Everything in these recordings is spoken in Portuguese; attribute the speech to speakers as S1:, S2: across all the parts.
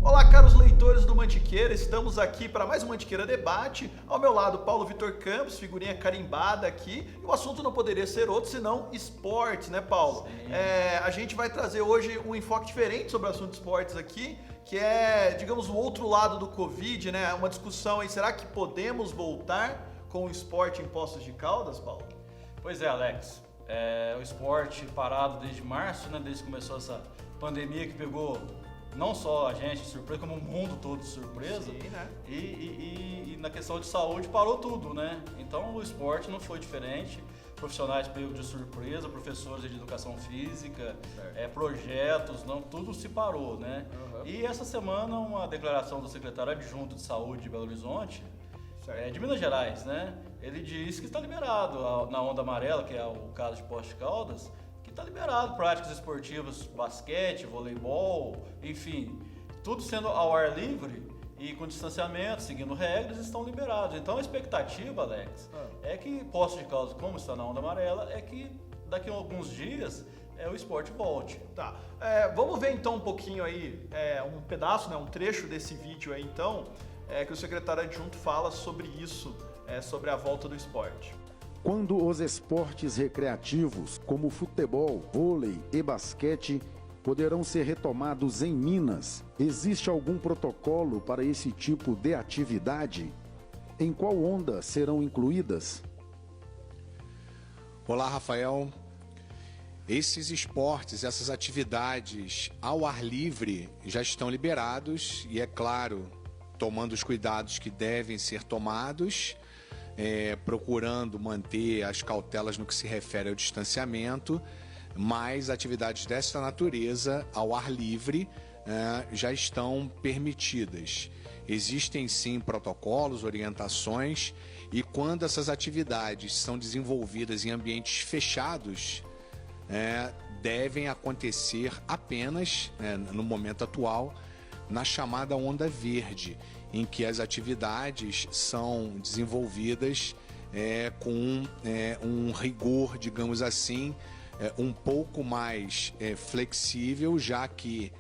S1: Olá, caros leitores do Mantiqueira, estamos aqui para mais um Mantiqueira Debate. Ao meu lado, Paulo Vitor Campos, figurinha carimbada aqui. E o assunto não poderia ser outro senão esportes, né, Paulo? A gente vai trazer hoje um enfoque diferente sobre o assunto de esportes aqui, que é, digamos, o outro lado do Covid, né? Uma discussão aí, será que podemos voltar com o esporte em Poços de Caldas, Paulo?
S2: Pois é, Alex. O esporte parado desde março, né? Desde que começou essa pandemia que pegou não só a gente de surpresa, como o mundo todo de surpresa.
S1: Sim, né?
S2: E na questão de saúde parou tudo, né? Então o esporte não foi diferente. Profissionais pegos de surpresa, professores de educação física, projetos, não, tudo se parou, né?
S1: Uhum.
S2: E essa semana uma declaração do secretário adjunto de saúde de Belo Horizonte, de Minas Gerais, né? Ele disse que está liberado na onda amarela, que é o caso de Poços de Caldas, que está liberado práticas esportivas, basquete, voleibol, enfim, tudo sendo ao ar livre e com distanciamento, seguindo regras, estão liberados. Então a expectativa, Alex, é que Poços de Caldas, como está na onda amarela, é que daqui a alguns dias o esporte volte.
S1: Tá. Vamos ver então um pouquinho aí, um pedaço, né, um trecho desse vídeo aí então, que o secretário adjunto fala sobre isso, sobre a volta do esporte.
S3: Quando os esportes recreativos, como futebol, vôlei e basquete, poderão ser retomados em Minas, existe algum protocolo para esse tipo de atividade? Em qual onda serão incluídas?
S4: Olá, Rafael. Esses esportes, essas atividades ao ar livre já estão liberados e, é claro, tomando os cuidados que devem ser tomados, procurando manter as cautelas no que se refere ao distanciamento, mas atividades desta natureza ao ar livre já estão permitidas. Existem sim protocolos, orientações, e quando essas atividades são desenvolvidas em ambientes fechados, devem acontecer apenas, no momento atual, na chamada onda verde, em que as atividades são desenvolvidas com um rigor, digamos assim, um pouco mais flexível, já que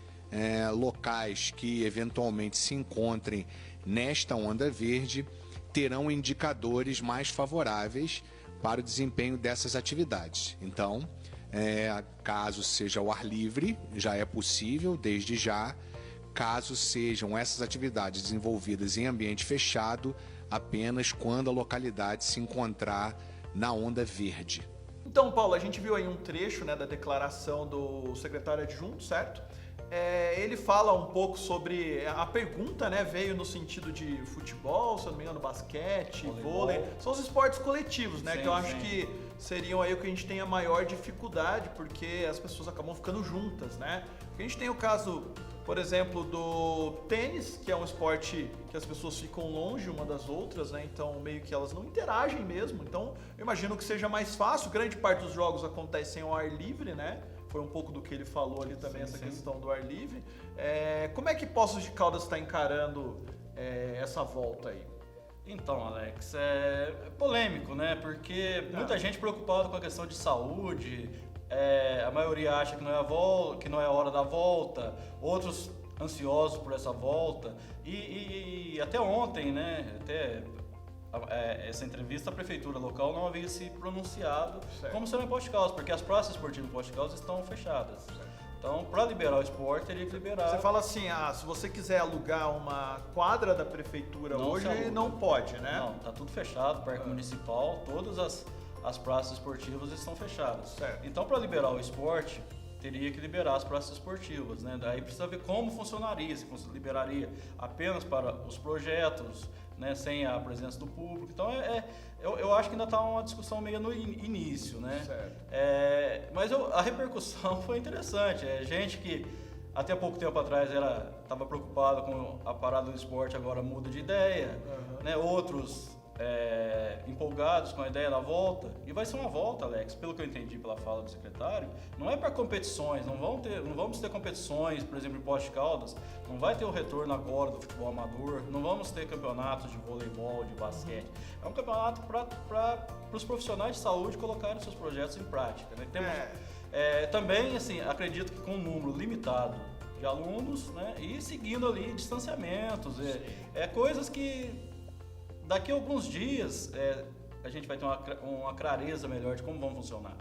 S4: locais que eventualmente se encontrem nesta onda verde terão indicadores mais favoráveis para o desempenho dessas atividades. Então, caso seja ao ar livre, já é possível, desde já. Caso sejam essas atividades desenvolvidas em ambiente fechado, apenas quando a localidade se encontrar na onda verde.
S1: Então, Paulo, a gente viu aí um trecho, né, da declaração do secretário adjunto, certo? Ele fala um pouco sobre... A pergunta, né, veio no sentido de futebol, se eu não me engano, basquete, vôlei. São os esportes coletivos, né?
S2: Sim,
S1: que eu acho que seriam aí o que a gente tem a maior dificuldade, porque as pessoas acabam ficando juntas, né? Porque a gente tem o caso, por exemplo, do tênis, que é um esporte que as pessoas ficam longe uma das outras, né? Então, meio que elas não interagem mesmo. Então, eu imagino que seja mais fácil. Grande parte dos jogos acontecem ao ar livre, né? Foi um pouco do que ele falou ali também, essa questão do ar livre. Como é que Poços de Caldas está encarando essa volta aí?
S2: Então, Alex, é polêmico, né? Porque muita gente preocupada com a questão de saúde, a maioria acha que não é a hora da volta, outros ansiosos por essa volta. E até ontem, né? Essa entrevista, a prefeitura local não havia se pronunciado como será em Poços de Caldas, porque as praças esportivas em Poços de Caldas estão fechadas. Então, para liberar o esporte, teria que liberar.
S1: Você fala assim, se você quiser alugar uma quadra da prefeitura hoje, não pode, né?
S2: Não, tá tudo fechado, parque municipal, todas as praças esportivas estão fechadas.
S1: Certo.
S2: Então, para liberar o esporte, teria que liberar as praças esportivas, né? Daí precisa ver como funcionaria, se liberaria apenas para os projetos, né, sem a presença do público. Então, eu acho que ainda está uma discussão meio no início, né?
S1: Certo.
S2: Mas a repercussão foi interessante. Gente que até pouco tempo atrás estava preocupado com a parada do esporte, agora muda de ideia, né? Outros empolgados com a ideia da volta, e vai ser uma volta, Alex, pelo que eu entendi pela fala do secretário, não é para competições, não vamos ter competições, por exemplo, em Poços de Caldas, não vai ter o retorno agora do futebol amador, não vamos ter campeonatos de voleibol, de basquete, é um campeonato para os profissionais de saúde colocarem seus projetos em prática, né? Também, assim, acredito que com um número limitado de alunos, né? E seguindo ali distanciamentos, coisas que daqui a alguns dias a gente vai ter uma clareza melhor de como vão funcionar.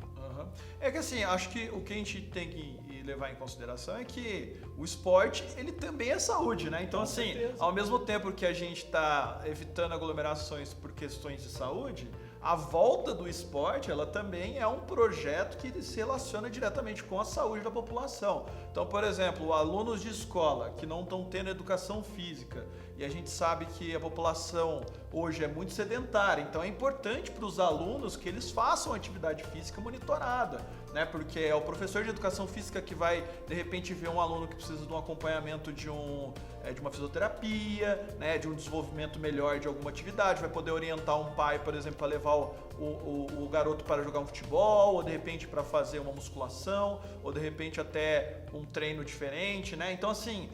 S1: É que assim, acho que o que a gente tem que levar em consideração é que o esporte, ele também é saúde, né? Então, assim, ao mesmo tempo que a gente está evitando aglomerações por questões de saúde, a volta do esporte, ela também é um projeto que se relaciona diretamente com a saúde da população. Então, por exemplo, alunos de escola que não estão tendo educação física, e a gente sabe que a população hoje é muito sedentária, então é importante para os alunos que eles façam atividade física monitorada, né? Porque é o professor de educação física que vai, de repente, ver um aluno que precisa de um acompanhamento de uma fisioterapia, né? De um desenvolvimento melhor de alguma atividade, vai poder orientar um pai, por exemplo, para levar o garoto para jogar um futebol, ou de repente para fazer uma musculação, ou de repente até um treino diferente, né? Então, assim,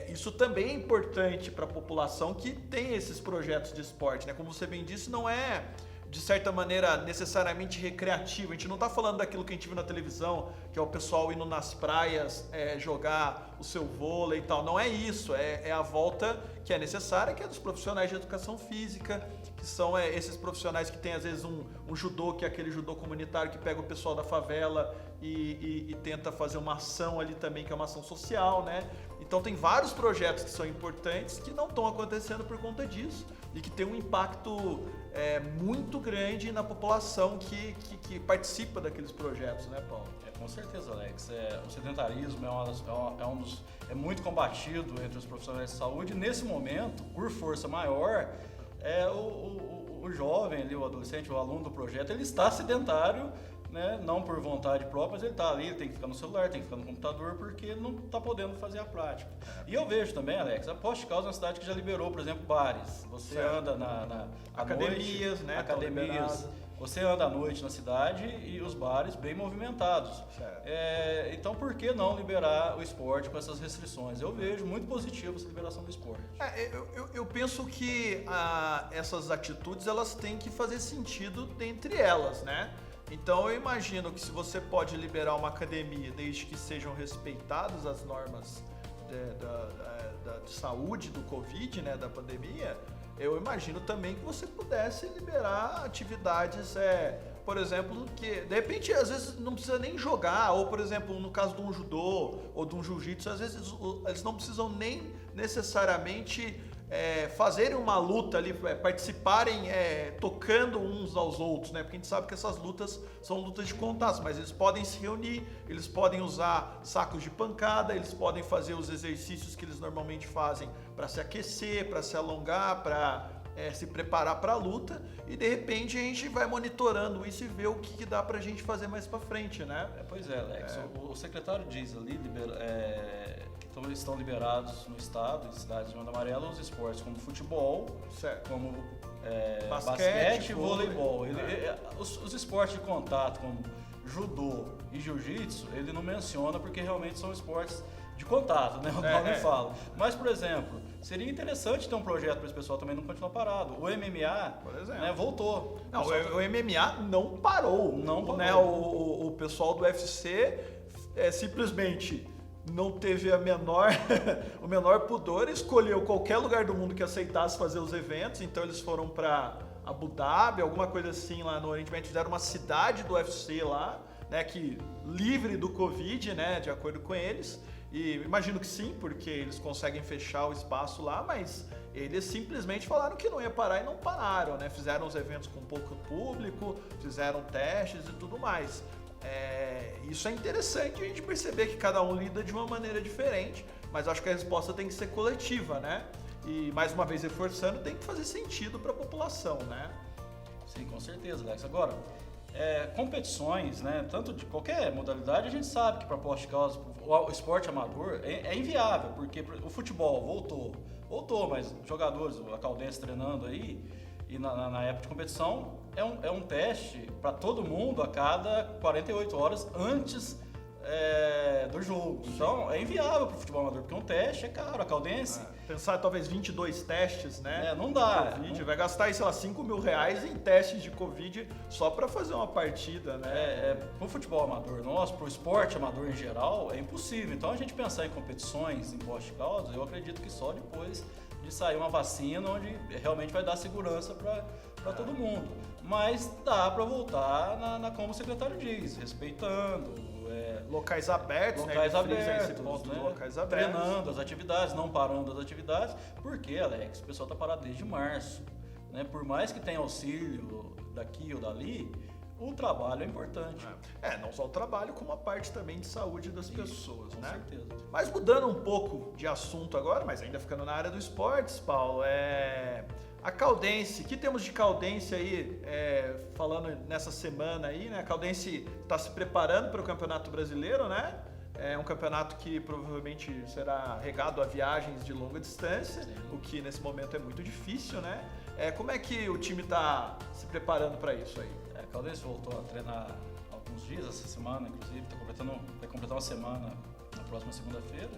S1: isso também é importante para a população que tem esses projetos de esporte, né? Como você bem disse, não é, de certa maneira, necessariamente recreativo. A gente não está falando daquilo que a gente viu na televisão, que é o pessoal indo nas praias jogar o seu vôlei e tal. Não é isso, é a volta que é necessária, que é dos profissionais de educação física, que são esses profissionais que tem às vezes um judô, que é aquele judô comunitário que pega o pessoal da favela e tenta fazer uma ação ali também, que é uma ação social, né? Então tem vários projetos que são importantes que não estão acontecendo por conta disso e que tem um impacto muito grande na população que participa daqueles projetos, né, Paulo?
S2: Com certeza, Alex. O sedentarismo é muito combatido entre os profissionais de saúde. Nesse momento, por força maior, o jovem, ali, o adolescente, o aluno do projeto, ele está sedentário, né? Não por vontade própria, mas ele está ali, ele tem que ficar no celular, tem que ficar no computador, porque ele não está podendo fazer a prática. E eu vejo também, Alex, a Poste Caldas é uma cidade que já liberou, por exemplo, bares. Você anda na
S1: academias,
S2: noite,
S1: né?
S2: Academias. Você anda à noite na cidade e os bares bem movimentados. Então, por que não liberar o esporte com essas restrições? Eu vejo muito positivo essa liberação do esporte.
S1: Eu penso que essas atitudes, elas têm que fazer sentido dentre elas, né? Então, eu imagino que se você pode liberar uma academia desde que sejam respeitadas as normas de saúde do Covid, né, da pandemia, eu imagino também que você pudesse liberar atividades, por exemplo, que de repente às vezes não precisa nem jogar, ou por exemplo, no caso de um judô ou de um jiu-jitsu, às vezes eles não precisam nem necessariamente fazerem uma luta ali, participarem tocando uns aos outros, né? Porque a gente sabe que essas lutas são lutas de contato, mas eles podem se reunir, eles podem usar sacos de pancada, eles podem fazer os exercícios que eles normalmente fazem para se aquecer, para se alongar, para se preparar para a luta, e de repente a gente vai monitorando isso e vê o que dá para a gente fazer mais para frente, né?
S2: Pois é, Alex. O secretário diz ali que estão liberados no estado, em cidades de Onda Amarela, os esportes como futebol, como basquete e voleibol. Os esportes de contato, como judô e jiu-jitsu, ele não menciona porque realmente são esportes de contato, né? O nome fala. Mas, por exemplo, seria interessante ter um projeto para esse pessoal também não continuar parado. O MMA, por exemplo, né, voltou.
S1: Não, o MMA não parou.
S2: Não parou.
S1: Né? O pessoal do UFC simplesmente não teve o menor pudor, escolheu qualquer lugar do mundo que aceitasse fazer os eventos, então eles foram para Abu Dhabi, alguma coisa assim lá no Oriente Médio, fizeram uma cidade do UFC lá, né, que livre do Covid, né, de acordo com eles, e imagino que sim, porque eles conseguem fechar o espaço lá, mas eles simplesmente falaram que não ia parar e não pararam, né, fizeram os eventos com pouco público, fizeram testes e tudo mais. Isso é interessante a gente perceber que cada um lida de uma maneira diferente, mas acho que a resposta tem que ser coletiva, né? E mais uma vez reforçando, tem que fazer sentido para a população, né?
S2: Sim, com certeza, Alex. Agora, competições, né, tanto de qualquer modalidade, a gente sabe que para Poste Caldas, o esporte amador é inviável, porque o futebol voltou, mas jogadores, a Caldense treinando aí, e na época de competição, é um teste para todo mundo a cada 48 horas antes do jogo. Então, é inviável para o futebol amador, porque um teste é caro. A Caldense...
S1: Pensar talvez 22 testes, né?
S2: Não dá.
S1: COVID, vai gastar aí, sei lá, R$5.000 em testes de Covid só para fazer uma partida, né?
S2: Pro futebol amador nosso, pro esporte amador em geral, é impossível. Então, a gente pensar em competições, em pós-causa, eu acredito que só depois de sair uma vacina onde realmente vai dar segurança para todo mundo. Mas dá para voltar como o secretário diz, respeitando...
S1: locais abertos,
S2: locais
S1: né?
S2: abertos,
S1: Esse ponto
S2: né?
S1: dos locais abertos.
S2: Treinando as atividades, não parando as atividades, porque, Alex, o pessoal está parado desde março. Né? Por mais que tenha auxílio daqui ou dali, o trabalho é importante.
S1: Não só o trabalho, como a parte também de saúde das pessoas,
S2: com
S1: né?
S2: certeza.
S1: Mas mudando um pouco de assunto agora, mas ainda ficando na área do esportes, Paulo, a Caldense, o que temos de Caldense aí, falando nessa semana aí, né? A Caldense está se preparando para o Campeonato Brasileiro, né? É um campeonato que provavelmente será regado a viagens de longa distância, o que nesse momento é muito difícil, né? Como é que o time está se preparando para isso aí?
S2: A Caldense voltou a treinar há alguns dias, essa semana, inclusive, vai completar uma semana na próxima segunda-feira.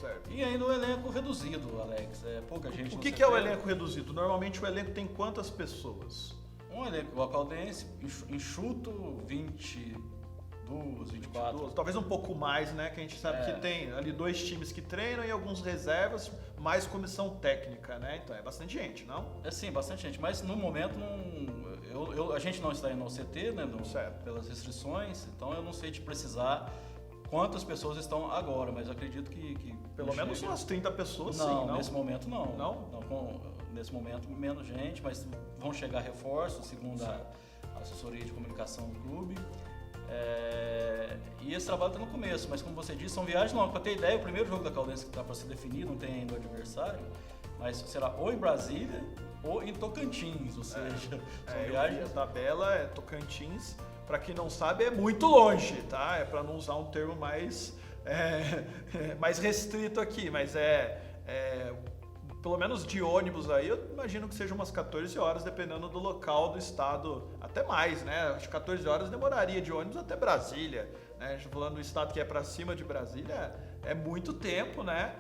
S1: Certo.
S2: E ainda o elenco reduzido, Alex. Pouca gente.
S1: O que é o elenco reduzido? Normalmente o elenco tem quantas pessoas?
S2: Um elenco, a Caldense, enxuto 22, 24.
S1: Talvez um pouco mais, né? Que a gente sabe que tem ali 2 times que treinam e alguns reservas, mais comissão técnica, né? Então é bastante gente, não?
S2: Sim, bastante gente. Mas no momento a gente não está indo ao CT, né? Pelas restrições, então eu não sei te precisar quantas pessoas estão agora, mas eu acredito que
S1: pelo menos umas 30 pessoas,
S2: não,
S1: sim, não?
S2: Nesse momento não.
S1: Não?
S2: Nesse momento menos gente, mas vão chegar reforços, segundo a assessoria de comunicação do clube. E esse trabalho está no começo, mas como você disse, são viagens longas. Para ter ideia, o primeiro jogo da Caldense que está para ser definido, não tem ainda o adversário, mas será ou em Brasília ou em Tocantins, ou seja, são viagens...
S1: A tabela é Tocantins. Para quem não sabe, é muito longe, tá? É para não usar um termo mais restrito aqui, mas pelo menos de ônibus aí, eu imagino que seja umas 14 horas, dependendo do local do estado, até mais, né? Acho que 14 horas demoraria de ônibus até Brasília, né? A gente falando do estado que é para cima de Brasília, é muito tempo, né?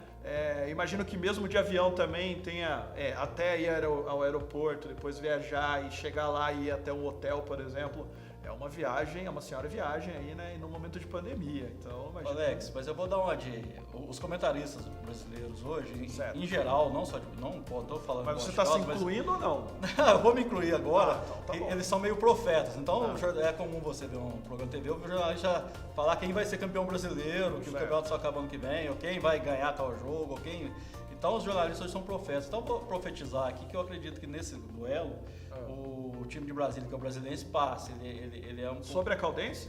S1: Imagino que mesmo de avião também tenha até ir ao aeroporto, depois viajar e chegar lá e ir até um hotel, por exemplo. É uma viagem, é uma senhora viagem aí, né? E no momento de pandemia, então... Imagina...
S2: Alex, mas eu vou dar uma de... Os comentaristas brasileiros hoje, em geral, não só... Não estou falando...
S1: Mas você está se incluindo ou não?
S2: Eu vou me incluir agora.
S1: Então, tá bom.
S2: Eles são meio profetas, então é comum você ver um programa de TV, o jornalista falar quem vai ser campeão brasileiro, que o campeonato só acaba ano que vem, ou quem vai ganhar tal jogo, ou quem... Então os jornalistas hoje são profetas. Então eu vou profetizar aqui que eu acredito que nesse duelo o time de Brasília, que é o Brasiliense, passa. Ele é um pouco...
S1: Sobre a Caldense?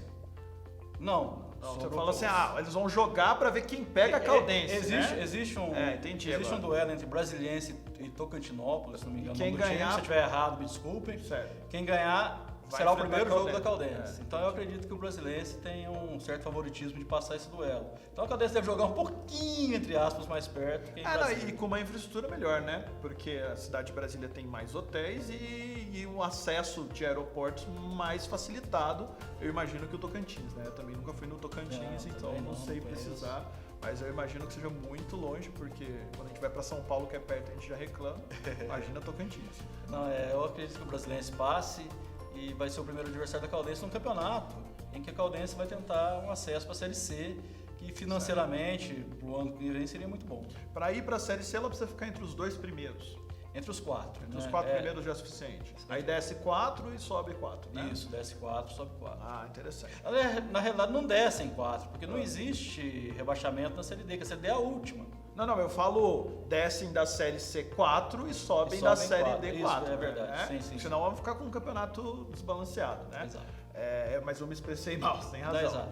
S2: Não.
S1: Você fala assim, eles vão jogar para ver quem pega a Caldense,
S2: Existe um duelo entre Brasiliense e Tocantinópolis, se não me engano.
S1: Quem ganhar...
S2: Se eu estiver errado, me desculpem.
S1: Certo.
S2: Quem ganhar será o primeiro jogo da Caldense.
S1: É.
S2: Então eu acredito que o Brasiliense tem um certo favoritismo de passar esse duelo. Então a Caldense deve jogar um pouquinho, entre aspas, mais perto.
S1: E com uma infraestrutura melhor, né? Porque a cidade de Brasília tem mais hotéis e um acesso de aeroportos mais facilitado. Eu imagino que o Tocantins, né? Eu também nunca fui no Tocantins, então não sei precisar. Mas eu imagino que seja muito longe, porque quando a gente vai para São Paulo, que é perto, a gente já reclama. Imagina Tocantins.
S2: Eu acredito que o Brasiliense passe. E vai ser o primeiro adversário da Caldense num campeonato em que a Caldense vai tentar um acesso para a Série C, que financeiramente, para o ano que vem, seria muito bom.
S1: Para ir para a Série C, ela precisa ficar entre os 2 primeiros.
S2: Entre os 4.
S1: Entre os 4 primeiros já é suficiente. Aí desce 4 e sobe 4, né?
S2: Isso, desce 4, sobe 4.
S1: Interessante.
S2: Na realidade, não descem 4, porque não existe rebaixamento na Série D, que a Série D é a última.
S1: Não, eu falo descem da Série C 4 e sobem da Série D 4.
S2: Isso, é verdade.
S1: Né?
S2: Sim.
S1: Senão vamos ficar com um campeonato desbalanceado, né?
S2: Exato.
S1: Mas eu me expressei mal, você tem razão.
S2: Exato.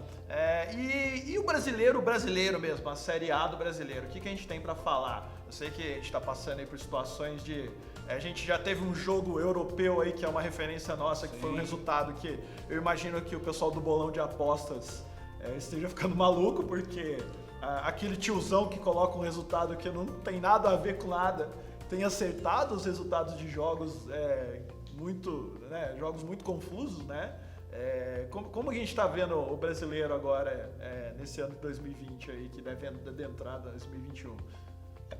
S1: E o brasileiro mesmo, a Série A do brasileiro, o que a gente tem para falar? Eu sei que a gente está passando aí por situações de... A gente já teve um jogo europeu aí, que é uma referência nossa, que foi um resultado que eu imagino que o pessoal do bolão de apostas esteja ficando maluco, porque aquele tiozão que coloca um resultado que não tem nada a ver com nada, tem acertado os resultados de jogos jogos muito confusos, né? Como a gente está vendo o brasileiro agora nesse ano de 2020 aí, que deve adentrar 2021?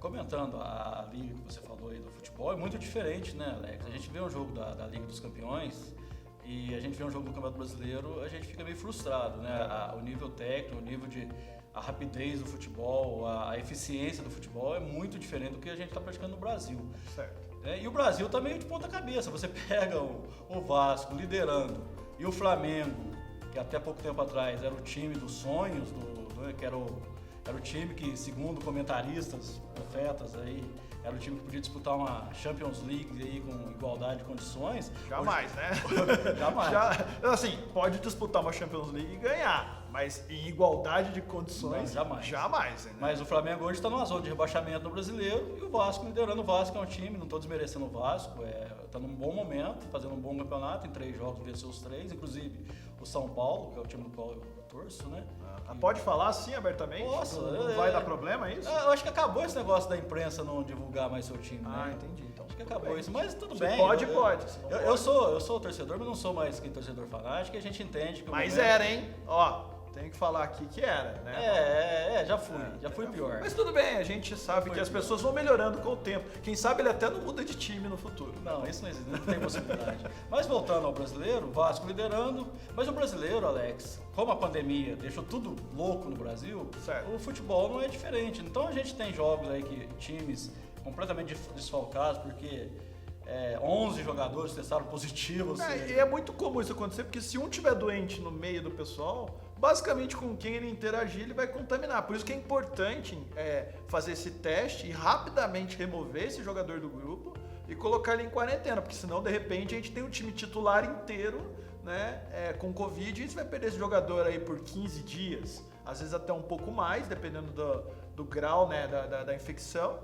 S2: Comentando a liga que você falou aí do futebol, é muito diferente, né, Alex? A gente vê um jogo da Liga dos Campeões e a gente vê um jogo do Campeonato Brasileiro, a gente fica meio frustrado, né? O nível técnico, o nível a rapidez do futebol, a eficiência do futebol é muito diferente do que a gente está praticando no Brasil.
S1: Certo.
S2: E o Brasil está meio de ponta cabeça. Você pega o Vasco liderando e o Flamengo, que até pouco tempo atrás era o time dos sonhos, que era o time que, segundo comentaristas, profetas aí, era o time que podia disputar uma Champions League aí com igualdade de condições.
S1: Jamais, né?
S2: Jamais.
S1: Assim, pode disputar uma Champions League e ganhar, mas em igualdade de condições,
S2: não, jamais.
S1: Né?
S2: Mas o Flamengo hoje está numa zona de rebaixamento no Brasileiro e o Vasco liderando. O Vasco é um time, não estou desmerecendo o Vasco, está num bom momento, fazendo um bom campeonato, em 3 jogos venceu os 3, inclusive o São Paulo, que é o time do qual eu torço, né?
S1: Pode falar assim abertamente?
S2: Nossa,
S1: não vai dar problema, é isso?
S2: Eu acho que acabou esse negócio da imprensa não divulgar mais seu time, né?
S1: Entendi. Então,
S2: acho que acabou isso, mas tudo
S1: Você
S2: bem.
S1: Pode.
S2: Eu sou torcedor, mas não sou mais que torcedor fanático, e a gente entende que o
S1: Mas
S2: momento...
S1: era, hein? Ó, tenho que falar aqui que era, né?
S2: Já fui pior.
S1: Mas tudo bem, a gente sabe que as pessoas vão melhorando com o tempo. Quem sabe ele até não muda de time no futuro.
S2: Não, isso não existe, não tem possibilidade. Mas voltando ao brasileiro, o Vasco liderando, mas o brasileiro, Alex, como a pandemia deixou tudo louco no Brasil,
S1: certo,
S2: o futebol não é diferente. Então a gente tem jogos aí que times completamente desfalcados, porque 11 jogadores testaram positivos.
S1: E é muito comum isso acontecer, porque se um tiver doente no meio do pessoal, basicamente com quem ele interagir, ele vai contaminar. Por isso que é importante fazer esse teste e rapidamente remover esse jogador do grupo e colocar ele em quarentena, porque senão, de repente, a gente tem um time titular inteiro, né, com Covid, e você vai perder esse jogador aí por 15 dias, às vezes até um pouco mais, dependendo do grau, né, da infecção.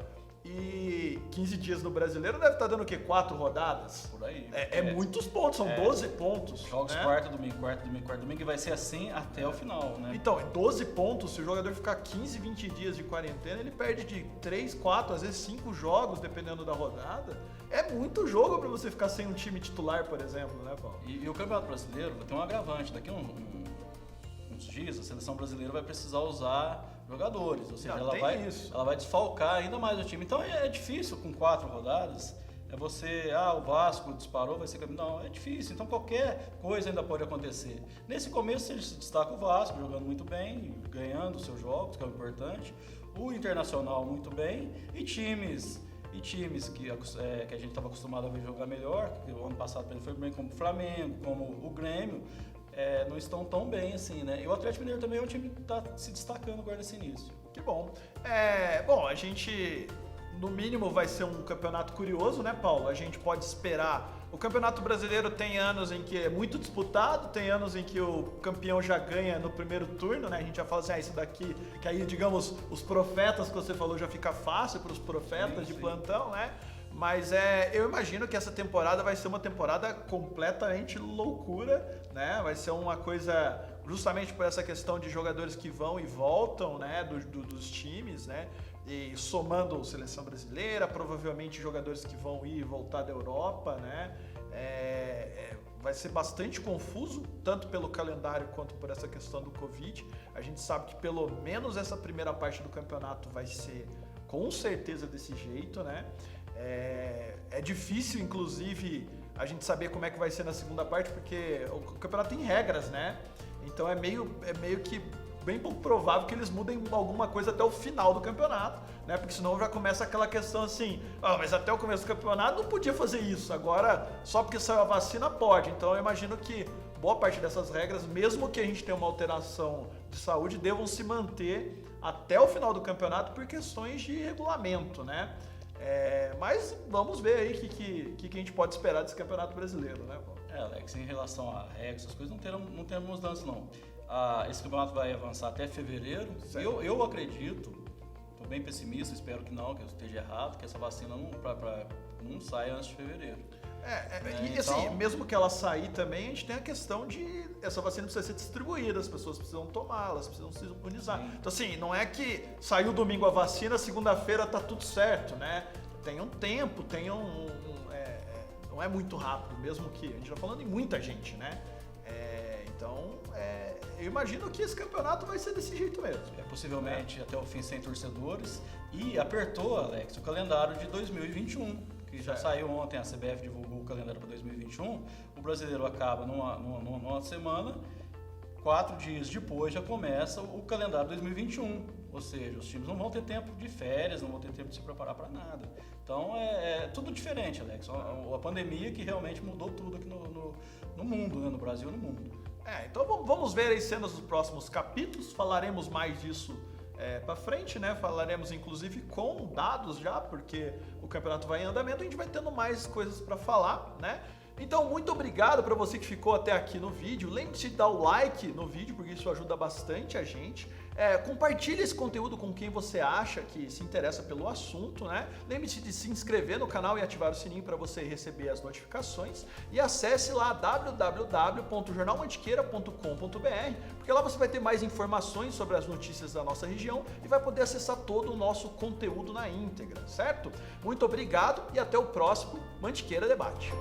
S1: E 15 dias no Brasileiro deve estar dando o quê? 4 rodadas?
S2: Por aí.
S1: Muitos pontos, são 12 pontos.
S2: Jogos
S1: né?
S2: quarto, domingo, e vai ser assim até o final, né?
S1: Então, 12 pontos, se o jogador ficar 15, 20 dias de quarentena, ele perde de 3, 4, às vezes 5 jogos, dependendo da rodada. É muito jogo para você ficar sem um time titular, por exemplo, né, Paulo?
S2: E o Campeonato Brasileiro vai ter um agravante. Daqui a uns dias, a seleção brasileira vai precisar usar jogadores, ou seja, ela vai desfalcar ainda mais o time. Então é difícil com 4 rodadas, o Vasco disparou, vai ser campeão. Não, é difícil, então qualquer coisa ainda pode acontecer. Nesse começo ele se destaca o Vasco, jogando muito bem, ganhando os seus jogos, que é o importante, o Internacional muito bem, e times que a gente estava acostumado a ver jogar melhor, que o ano passado foi bem, como o Flamengo, como o Grêmio, não estão tão bem assim, né? E o Atlético Mineiro também é um time que está se destacando agora nesse início.
S1: Que bom. Bom, a gente, no mínimo, vai ser um campeonato curioso, né, Paulo? A gente pode esperar. O Campeonato Brasileiro tem anos em que é muito disputado, tem anos em que o campeão já ganha no primeiro turno, né? A gente já fala assim, isso daqui, que aí, digamos, os profetas que você falou já fica fácil para os profetas de plantão, né? Mas eu imagino que essa temporada vai ser uma temporada completamente loucura, né? Vai ser uma coisa, justamente por essa questão de jogadores que vão e voltam, né? Dos times, né? E somando seleção brasileira, provavelmente jogadores que vão ir e voltar da Europa, né? Vai ser bastante confuso, tanto pelo calendário quanto por essa questão do Covid. A gente sabe que pelo menos essa primeira parte do campeonato vai ser com certeza desse jeito, né? É difícil, inclusive, a gente saber como é que vai ser na segunda parte, porque o campeonato tem regras, né? Então é meio que bem pouco provável que eles mudem alguma coisa até o final do campeonato, né? Porque senão já começa aquela questão assim, mas até o começo do campeonato não podia fazer isso, agora só porque saiu a vacina pode. Então eu imagino que boa parte dessas regras, mesmo que a gente tenha uma alteração de saúde, devam se manter até o final do campeonato por questões de regulamento, né? Mas vamos ver aí o que a gente pode esperar desse Campeonato Brasileiro, né, Paulo?
S2: Alex, em relação a regras, essas coisas, não teremos mudança, não. Esse campeonato vai avançar até fevereiro. Eu acredito, estou bem pessimista, espero que não, que eu esteja errado, que essa vacina não saia antes de fevereiro.
S1: E assim, mesmo que ela sair também, a gente tem a questão de essa vacina precisa ser distribuída, as pessoas precisam tomar, elas precisam se imunizar. Sim. Então assim, não é que saiu domingo a vacina, segunda-feira tá tudo certo, né? Tem um tempo, não é muito rápido, mesmo que a gente tá falando em muita gente, né? Então, eu imagino que esse campeonato vai ser desse jeito mesmo.
S2: Possivelmente até o fim sem torcedores. E apertou, Alex, o calendário de 2021, que já saiu ontem, a CBF divulgou o calendário para 2021. O brasileiro acaba numa semana, 4 dias depois já começa o calendário 2021. Ou seja, os times não vão ter tempo de férias, não vão ter tempo de se preparar para nada. Então é tudo diferente, Alex. A pandemia que realmente mudou tudo aqui no mundo, né? No Brasil e no mundo.
S1: Então vamos ver aí cenas dos próximos capítulos, falaremos mais disso para frente, né? Falaremos inclusive com dados já, porque o campeonato vai em andamento, a gente vai tendo mais coisas para falar, né? Então, muito obrigado para você que ficou até aqui no vídeo. Lembre-se de dar o like no vídeo, porque isso ajuda bastante a gente. Compartilhe esse conteúdo com quem você acha que se interessa pelo assunto, né? Lembre-se de se inscrever no canal e ativar o sininho para você receber as notificações. E acesse lá www.jornalmantiqueira.com.br, porque lá você vai ter mais informações sobre as notícias da nossa região e vai poder acessar todo o nosso conteúdo na íntegra, certo? Muito obrigado e até o próximo Mantiqueira Debate.